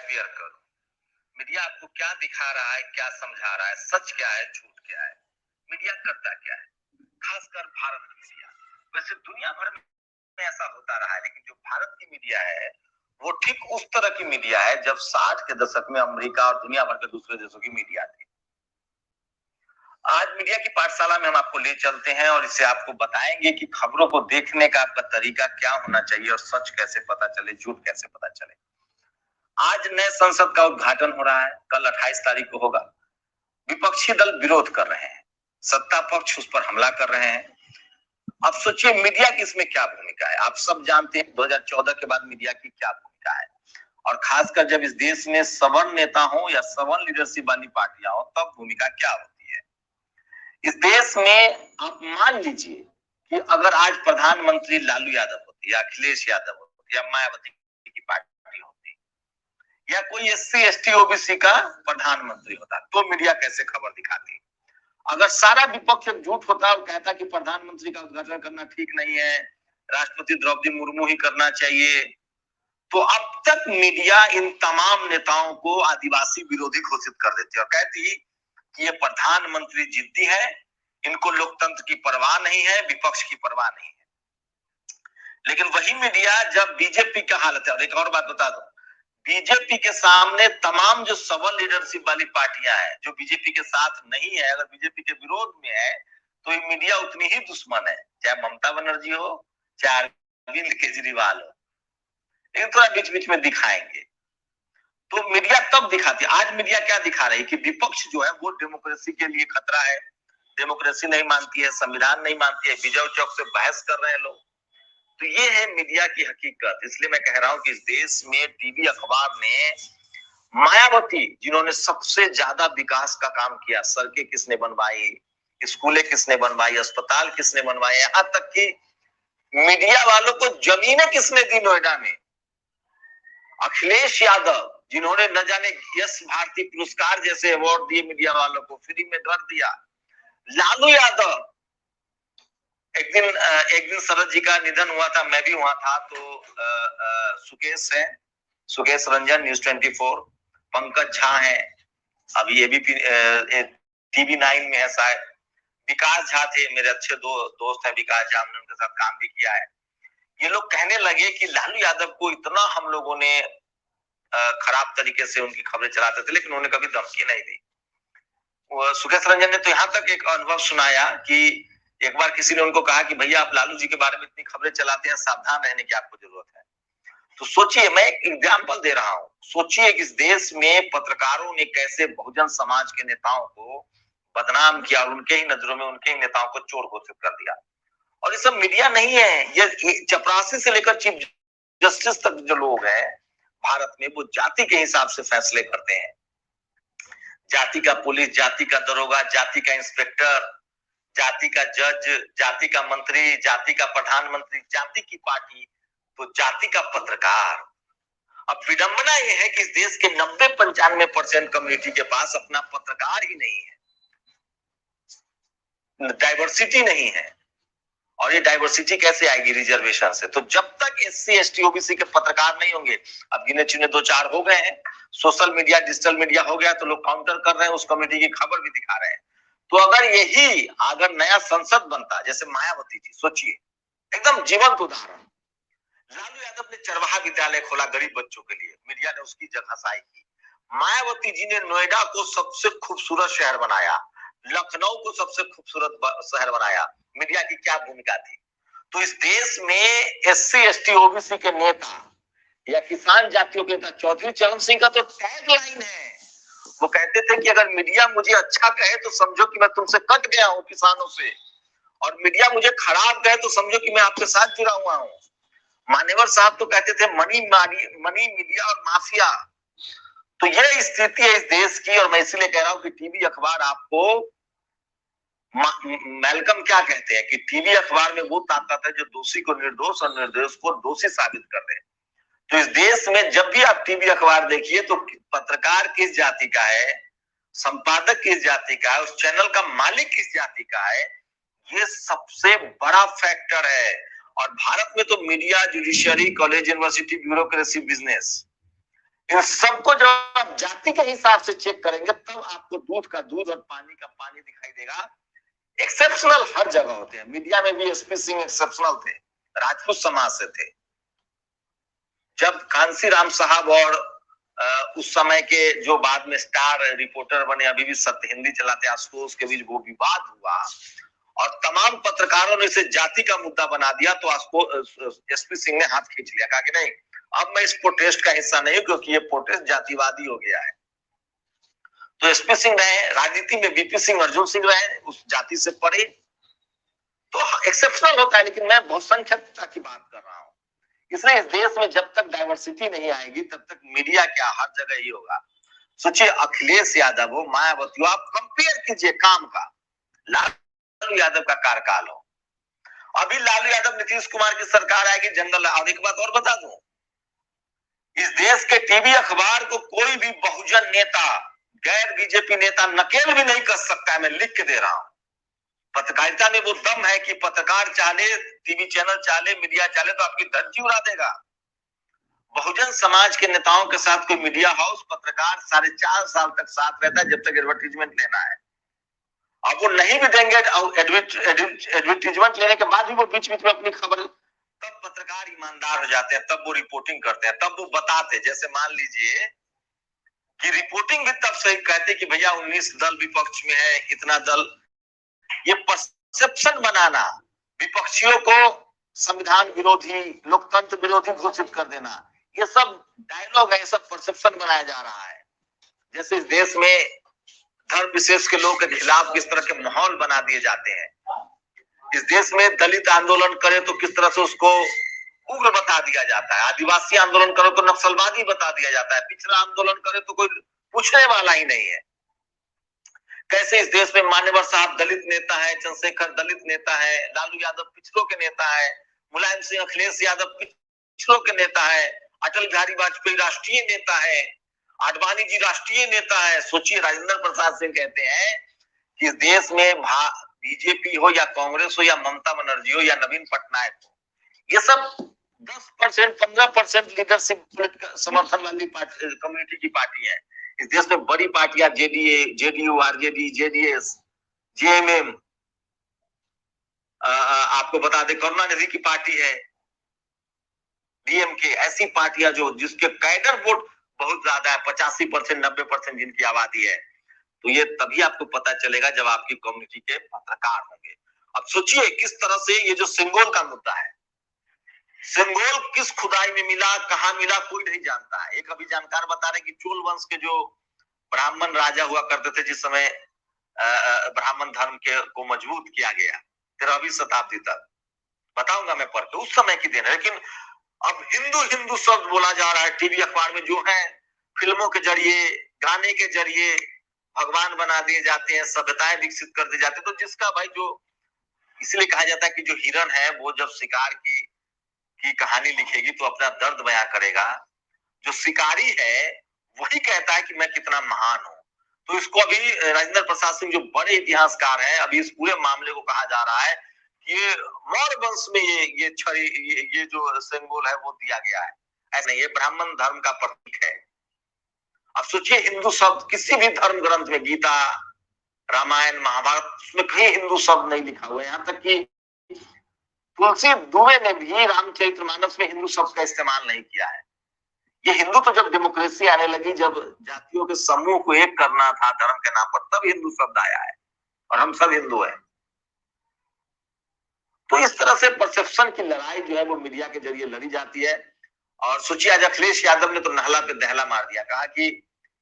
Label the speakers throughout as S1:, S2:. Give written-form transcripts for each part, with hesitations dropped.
S1: Bear करूं। Media आपको क्या दिखा रहा है, क्या समझा रहा है, सच क्या है, झूठ क्या है, मीडिया करता क्या है, खासकर भारत की मीडिया। वैसे दुनिया भर में ऐसा होता रहा है, लेकिन जो भारत की मीडिया है वो ठीक उस तरह की मीडिया है जब 60 के दशक में अमेरिका और दुनिया भर के दूसरे देशों की मीडिया थी। आज मीडिया की पाठशाला में हम आपको ले चलते हैं और इससे आपको बताएंगे कि खबरों को देखने का आपका तरीका क्या होना चाहिए और सच कैसे पता चले, झूठ कैसे पता चले। आज नए संसद का उद्घाटन हो रहा है, कल 28 तारीख को होगा। विपक्षी दल विरोध कर रहे हैं, सत्ता पक्ष उस पर हमला कर रहे हैं। अब सोचिए मीडिया की इसमें क्या भूमिका है। आप सब जानते हैं 2014 के बाद मीडिया की क्या भूमिका है, और खासकर जब इस देश में सवर्ण नेता हो या सवर्ण लीडरशिप वाली पार्टियां हो तब भूमिका क्या होती है। इस देश में आप मान लीजिए कि अगर आज प्रधानमंत्री लालू यादव होती या अखिलेश यादव होती या मायावती की पार्टी होती या कोई SC ST OBC का प्रधानमंत्री होता तो मीडिया कैसे खबर दिखाती। अगर सारा विपक्ष झूठ होता और कहता कि प्रधानमंत्री का उद्घाटन करना ठीक नहीं है, राष्ट्रपति द्रौपदी मुर्मू ही करना चाहिए, तो अब तक मीडिया इन तमाम नेताओं को आदिवासी विरोधी घोषित कर देती और कहती कि ये प्रधानमंत्री जिद्दी है, इनको लोकतंत्र की परवाह नहीं है, विपक्ष की परवाह नहीं है। लेकिन वही मीडिया जब बीजेपी का हालत है, और एक और बात बता दो, बीजेपी के सामने तमाम जो सवर्ण लीडरशिप वाली पार्टियां हैं जो बीजेपी के साथ नहीं है, अगर बीजेपी के विरोध में है तो ये मीडिया उतनी ही दुश्मन है, चाहे ममता बनर्जी हो चाहे अरविंद केजरीवाल हो। लेकिन थोड़ा बीच बीच में दिखाएंगे तो मीडिया तब दिखाती है। आज मीडिया क्या दिखा रही है कि विपक्ष जो है वो डेमोक्रेसी के लिए खतरा है, डेमोक्रेसी नहीं मानती है, संविधान नहीं मानती है, विजय चौक से बहस कर रहे हैं लोग। तो ये है मीडिया की हकीकत। इसलिए मैं कह रहा हूं कि इस देश में टीवी अखबार ने मायावती जिन्होंने सबसे ज्यादा विकास का काम किया, सड़कें किसने बनवाई, स्कूलें किसने बनवाई, अस्पताल किसने बनवाए, यहां तक कि मीडिया वालों को जमीनें किसने दी नोएडा में, अखिलेश यादव जिन्होंने न जाने यश भारती पुरस्कार जैसे अवार्ड दिए मीडिया वालों को, फ्री में घर दिया, लालू यादव। एक दिन शरद जी का निधन हुआ था, मैं भी वहां था, तो सुकेश है, सुकेश रंजन न्यूज 24, पंकज झा है, अभी एबीपी TV9 में है शायद, विकास झा थे, मेरे अच्छे दोस्त हैं विकास झा, हमने उनके साथ काम भी किया है। ये लोग कहने लगे कि लालू यादव को इतना हम लोगों ने खराब तरीके से उनकी खबरें चलाते थे लेकिन उन्होंने कभी धमकी नहीं दी। सुकेश रंजन ने तो यहाँ तक एक अनुभव सुनाया कि एक बार किसी ने उनको कहा कि भैया आप लालू जी के बारे में इतनी खबरें चलाते हैं, सावधान रहने की आपको जरूरत है। तो सोचिए, मैं एक एग्जाम्पल दे रहा हूं, सोचिए कि इस देश में पत्रकारों ने कैसे बहुजन समाज के नेताओं को बदनाम किया और उनके ही नजरों में उनके ही नेताओं को चोर घोषित कर दिया। और ये सब मीडिया नहीं है, ये चपरासी से लेकर चीफ जस्टिस तक जो लोग हैं भारत में वो जाति के हिसाब से फैसले करते हैं। जाति का पुलिस, जाति का दरोगा, जाति का इंस्पेक्टर, जाति का जज, जाति का मंत्री, जाति का प्रधानमंत्री, जाति की पार्टी, तो जाति का पत्रकार। अब विडंबना यह है कि इस देश के 90-95% कम्युनिटी के पास अपना पत्रकार ही नहीं है, डाइवर्सिटी नहीं है। और ये डाइवर्सिटी कैसे आएगी? रिजर्वेशन से। तो जब तक SC ST OBC के पत्रकार नहीं होंगे, अब गिने चुने 2-4 हो गए हैं, सोशल मीडिया डिजिटल मीडिया हो गया तो लोग काउंटर कर रहे हैं, उस कम्युनिटी की खबर भी दिखा रहे हैं। तो अगर नया संसद बनता, जैसे मायावती जी, सोचिए एकदम जीवंत उदाहरण, लालू यादव ने चरवाहा विद्यालय खोला गरीब बच्चों के लिए, मीडिया ने उसकी जगहसाई की। मायावती जी ने नोएडा को सबसे खूबसूरत शहर बनाया, लखनऊ को सबसे खूबसूरत शहर बनाया, मीडिया की क्या भूमिका थी? तो इस देश में SC ST OBC के नेता या किसान जातियों के नेता चौधरी चरण सिंह का तो टैगलाइन है, वो कहते थे कि अगर मीडिया मुझे अच्छा कहे तो समझो कि मैं तुमसे कट गया हूं किसानों से, और मीडिया मुझे खराब कहे तो समझो कि मैं आपके साथ जुड़ा हुआ हूं। मान्यवर साहब तो कहते थे मनी मीडिया और माफिया। तो यह स्थिति है इस देश की, और मैं इसलिए कह रहा हूं कि टीवी अखबार आपको, मैल्कम क्या कहते हैं कि टीवी अखबार में वो ताकत है जो दोषी को निर्दोष और निर्दोष को दोषी साबित कर दे। तो इस देश में जब भी आप टीवी अखबार देखिए तो पत्रकार किस जाति का है, संपादक किस जाति का है, उस चैनल का मालिक किस जाति का है, ये सबसे बड़ा फैक्टर है। और भारत में तो media, judiciary, college, university, bureaucracy, business, इन सबको जब आप जाति के हिसाब से चेक करेंगे तब आपको दूध का दूध और पानी का पानी दिखाई देगा। एक्सेप्शनल हर जगह होते हैं। मीडिया में भी एसपी सिंह एक्सेप्शनल थे, राजपूत समाज से थे। जब कांसी राम साहब और उस समय के जो बाद में स्टार रिपोर्टर बने, अभी भी सत्य हिंदी चलाते आशुतोष के बीच वो विवाद हुआ और तमाम पत्रकारों ने इसे जाति का मुद्दा बना दिया, तो एसपी सिंह ने हाथ खींच लिया, कहा कि नहीं अब मैं इस प्रोटेस्ट का हिस्सा नहीं हूं क्योंकि ये प्रोटेस्ट जातिवादी हो गया है। तो एसपी सिंह रहे, राजनीति में बीपी सिंह अर्जुन सिंह रहे, उस जाति से परे, तो एक्सेप्शनल होता है। लेकिन मैं बहुसंख्यकता की बात कर रहा हूं। इसलिए इस देश में जब तक डाइवर्सिटी नहीं आएगी तब तक मीडिया क्या हर जगह ही होगा। सोचिए अखिलेश यादव हो, मायावती हो, आप कंपेयर कीजिए काम का, लालू यादव का कार्यकाल हो, अभी लालू यादव नीतीश कुमार की सरकार आएगी जंगल। और एक बात और बता दूं, इस देश के टीवी अखबार को कोई भी बहुजन नेता, गैर बीजेपी नेता नकेल भी नहीं कर सकता है, मैं लिख के दे रहा हूं। पत्रकारिता में वो दम है कि पत्रकार चाहे, टीवी चैनल चाहे, मीडिया चाहे तो आपकी धज्जी उड़ा देगा। बहुजन समाज के नेताओं के साथ कोई मीडिया हाउस, पत्रकार 4.5 साल तक साथ रहता है जब तक एडवर्टीजमेंट लेना है। अब वो नहीं भी देंगे एडवर्टीजमेंट लेने के बाद भी वो बीच बीच में अपनी खबर, तब पत्रकार ईमानदार हो जाते हैं, तब वो रिपोर्टिंग करते हैं, तब वो बताते। जैसे मान लीजिए कि रिपोर्टिंग भी तब सही कहते कि भैया 19 दल विपक्ष में है, इतना दल, ये परसेप्शन बनाना, विपक्षियों को संविधान विरोधी, लोकतंत्र विरोधी घोषित कर देना, ये सब डायलॉग है, ये सब परसेप्शन बनाया जा रहा है। जैसे इस देश में धर्म विशेष के लोगों के खिलाफ किस तरह के माहौल बना दिए जाते हैं, इस देश में दलित आंदोलन करे तो किस तरह से उसको उग्र बता दिया जाता है, आदिवासी आंदोलन करो तो नक्सलवादी बता दिया जाता है, पिछड़ा आंदोलन करे तो कोई पूछने वाला ही नहीं है। कैसे इस देश में मान्यवर साहब दलित नेता है, चंद्रशेखर दलित नेता है, लालू यादव पिछड़ों के नेता है, मुलायम सिंह अखिलेश यादव पिछड़ों के नेता है, अटल बिहारी वाजपेयी राष्ट्रीय नेता है, आडवाणी जी राष्ट्रीय नेता है। सोचिए राजेंद्र प्रसाद सिंह कहते हैं कि इस देश में बीजेपी हो या कांग्रेस हो या ममता बनर्जी हो या नवीन पटनायक हो, ये सब 10% 15% लीडरशिप समर्थन वाली कम्युनिटी की पार्टी है। इस देश में बड़ी पार्टियां JDA, JDU, RJD, JDS, JMM, आपको बता दें करुणानिधि की पार्टी है, डीएमके, ऐसी पार्टियां जो जिसके कैडर वोट बहुत ज्यादा है, 85% 90% जिनकी आबादी है। तो ये तभी आपको पता चलेगा जब आपकी कम्युनिटी के पत्रकार होंगे। अब सोचिए किस तरह से ये जो सिंगोल का मुद्दा है, सिंगोल किस खुदाई में मिला, कहां मिला, कोई नहीं जानता है। एक अभी जानकार बता रहे कि चोल वंश के जो ब्राह्मण राजा हुआ करते थे, जिस समय ब्राह्मण धर्म को मजबूत किया गया 13वीं शताब्दी तक, बताऊंगा मैं पढ़ के, उस समय की दिन है। लेकिन अब हिंदू हिंदू शब्द बोला जा रहा है टीवी अखबार में, जो है फिल्मों के जरिए, गाने के जरिए भगवान बना दिए जाते हैं, सभ्यताएं विकसित कर दी जाती है। तो जिसका भाई जो, इसलिए कहा जाता है कि जो हिरन है वो जब शिकार की कहानी लिखेगी तो अपना दर्द बयां करेगा, जो शिकारी है वही कहता है कि मैं कितना महान हूं। तो इसको अभी राजेंद्र प्रसाद सिंह जो बड़े इतिहासकार हैं, अभी इस पूरे मामले को कहा जा रहा है कि ये मौर्य वंश में ये छड़ी, ये जो सिंबल है वो दिया गया है, ऐसा नहीं, ये ब्राह्मण धर्म का प्रतीक है। अब सोचिए हिंदू शब्द किसी भी धर्म ग्रंथ में, गीता, रामायण, महाभारत, उसमें कहीं हिंदू शब्द नहीं लिखा हुआ है। यहाँ तक कि तुलसी दुबे ने भी रामचरितमानस में हिंदू शब्द का इस्तेमाल नहीं किया है। ये हिंदू तो जब डेमोक्रेसी आने लगी, जब जातियों के समूह को एक करना था धर्म के नाम पर, तब हिंदू शब्द आया है, और हम सब हिंदू हैं। तो इस तरह से परसेप्शन की लड़ाई जो है वो मीडिया के जरिए लड़ी जाती है। और सोचिए आज अखिलेश यादव ने तो नहला पे दहला मार दिया, कहा कि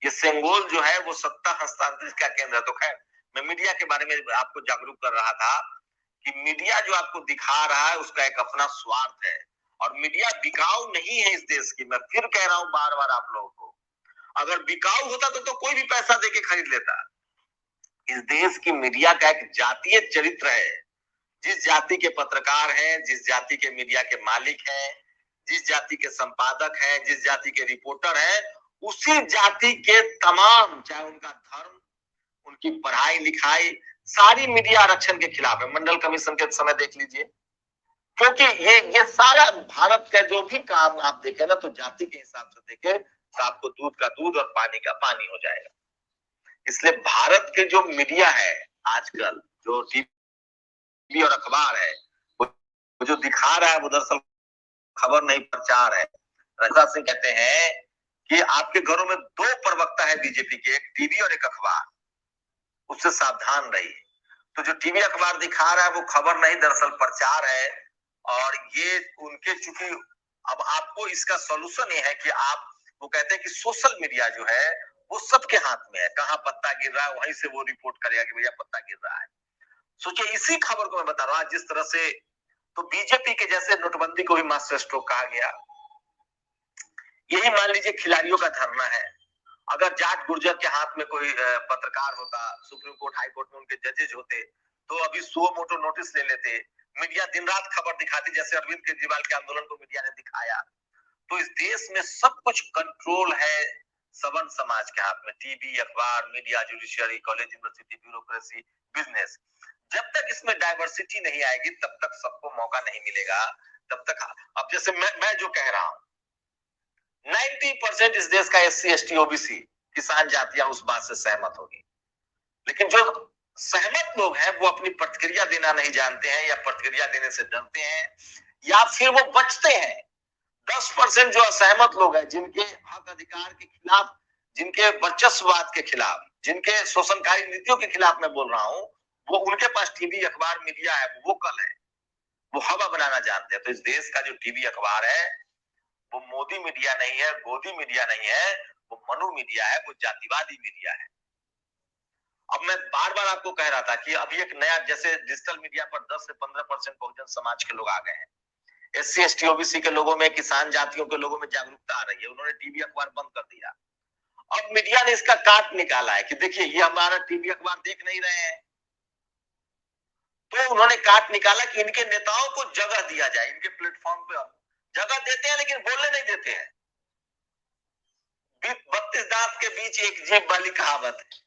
S1: ये सेंगोल जो है वो सत्ता हस्तांतरित का केंद्र है। तो खैर मैं मीडिया के बारे में आपको जागरूक कर रहा था कि मीडिया जो आपको दिखा रहा है उसका एक अपना स्वार्थ है, और मीडिया बिकाऊ नहीं है इस देश की। मैं फिर कह रहा हूं बार बार आप लोगों को, अगर बिकाऊ होता तो कोई भी पैसा देके खरीद लेता। इस देश की मीडिया का एक जातीय चरित्र है। जिस जाति के पत्रकार हैं, जिस जाति के मीडिया के मालिक हैं, जिस जाति के संपादक हैं, जिस जाति के रिपोर्टर हैं, उसी जाति के तमाम, चाहे उनका धर्म, उनकी पढ़ाई लिखाई, सारी मीडिया आरक्षण के खिलाफ है। मंडल कमीशन के समय देख लीजिए, क्योंकि ये सारा भारत का जो भी काम आप देखें ना, तो जाति के हिसाब से देखें तो आपको दूध का दूध और पानी का पानी हो जाएगा। इसलिए भारत के जो मीडिया है आजकल, जो टीवी और अखबार है, वो जो दिखा रहा है वो दरअसल खबर नहीं, प्रचार है। राजनाथ सिंह कहते हैं कि आपके घरों में दो प्रवक्ता है बीजेपी के, एक टीवी और एक अखबार, उससे सावधान रहिए। तो जो टीवी अखबार दिखा रहा है वो खबर नहीं, दरअसल प्रचार है। और ये उनके, चूंकि अब आपको इसका सॉल्यूशन ये है कि आप, वो कहते हैं कि सोशल मीडिया जो है वो सबके हाथ में है, कहाँ पत्ता गिर रहा है वहीं से वो रिपोर्ट करेगा कि भैया पत्ता गिर रहा है। सोचिए, इसी खबर को मैं बता रहा हूं जिस तरह से, तो बीजेपी के जैसे नोटबंदी को भी मास्टर स्ट्रोक कहा गया, यही मान लीजिए खिलाड़ियों का धरना है। अगर जाट गुर्जर के हाथ में कोई पत्रकार होता, सुप्रीम कोर्ट हाई कोर्ट में उनके जजेज होते, तो अभी सुओ मोटो नोटिस ले लेते। मीडिया दिन रात खबर दिखाती, जैसे अरविंद केजरीवाल के आंदोलन को मीडिया ने दिखाया। तो इस देश में सब कुछ कंट्रोल है सवर्ण समाज के हाथ में, टीवी, अखबार, media, judiciary, college, university, bureaucracy, business. जब तक इसमें डाइवर्सिटी नहीं आएगी तब तक सबको मौका नहीं मिलेगा, तब तक। अब जैसे मैं जो कह रहा हूं, 90% इस देश का SC ST OBC किसान जातियां उस बात से सहमत होगी, लेकिन जो सहमत लोग हैं वो अपनी प्रतिक्रिया देना नहीं जानते हैं, या प्रतिक्रिया देने से डरते हैं, या फिर वो बचते हैं। 10% जो असहमत लोग हैं, जिनके हक अधिकार के खिलाफ, जिनके वर्चस्ववाद के खिलाफ, जिनके शोषणकारी नीतियों के खिलाफ मैं बोल रहा हूं, वो, उनके पास टीवी अखबार मीडिया है, वो वोकल है, वो हवा बनाना जानते हैं। तो इस देश का जो टीवी अखबार है वो मोदी मीडिया नहीं है, गोदी मीडिया नहीं है, वो मनु मीडिया है, वो जातिवादी मीडिया है। अब मैं बार बार आपको कह रहा था कि अभी एक नया, जैसे डिजिटल मीडिया पर 10 से 15% बहुजन समाज के लोग आ गए हैं, SC ST OBC के लोगों में, किसान जातियों के लोगों में जागरूकता आ रही है, उन्होंने टीवी अखबार बंद कर दिया। अब मीडिया ने इसका काट निकाला है कि देखिए ये हमारा टीवी अखबार देख नहीं रहे हैं, तो उन्होंने काट निकाला कि इनके नेताओं को जगह दिया जाए, इनके प्लेटफॉर्म पे जगह देते हैं लेकिन बोलने नहीं देते हैं। 32 दांत के बीच एक जीभ वाली कहावत है,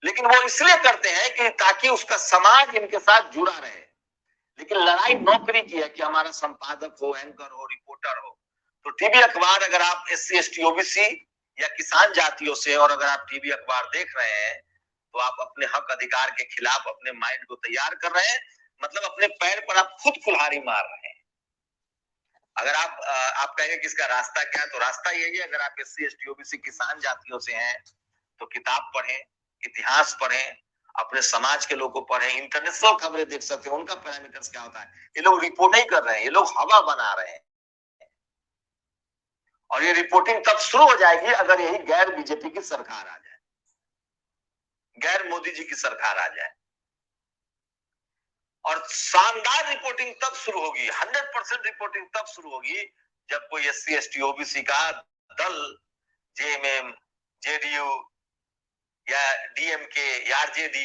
S1: लेकिन वो इसलिए करते हैं कि ताकि उसका समाज इनके साथ जुड़ा रहे। लेकिन लड़ाई नौकरी की है कि हमारा संपादक हो, एंकर हो, रिपोर्टर हो। तो टीवी अखबार, अगर आप SC ST OBC या किसान जातियों से, और अगर आप टीवी अखबार देख रहे हैं, तो आप अपने हक अधिकार के खिलाफ अपने माइंड को तैयार कर रहे हैं, मतलब अपने पैर पर आप खुद कुल्हाड़ी मार रहे हैं। अगर आप कहेंगे कि इसका रास्ता क्या है, तो रास्ता यही है, अगर आप SC ST OBC किसान जातियों से हैं तो किताब पढ़ें, इतिहास पढ़ें, अपने समाज के लोगों को पढ़ें, इंटरनेशनल खबरें देख सकते हैं, उनका पैरामीटर्स क्या होता है। ये लोग रिपोर्ट नहीं कर रहे हैं, ये लोग हवा बना रहे हैं। और ये रिपोर्टिंग तब शुरू हो जाएगी अगर यही गैर बीजेपी की सरकार आ जाए, गैर मोदी जी की सरकार आ जाए। और शानदार रिपोर्टिंग तब शुरू होगी, 100% रिपोर्टिंग तब शुरू होगी जब कोई SC ST OBC का दल, JMM, JDU या DMK या RJD,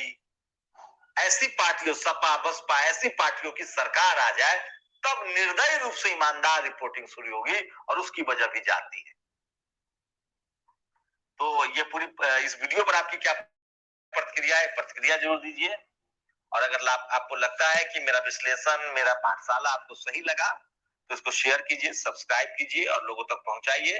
S1: ऐसी पार्टियों, सपा, बसपा, ऐसी पार्टियों की सरकार आ जाए, तब निर्दयी रूप से ईमानदार रिपोर्टिंग शुरू होगी, और उसकी वजह भी जाती है। तो ये पूरी, इस वीडियो पर आपकी क्या प्रतिक्रिया है, प्रतिक्रिया जरूर दीजिए। और अगर आपको लगता है कि मेरा विश्लेषण, मेरा पाठशाला आपको सही लगा, तो इसको शेयर कीजिए, सब्सक्राइब कीजिए और लोगों तक पहुंचाइए।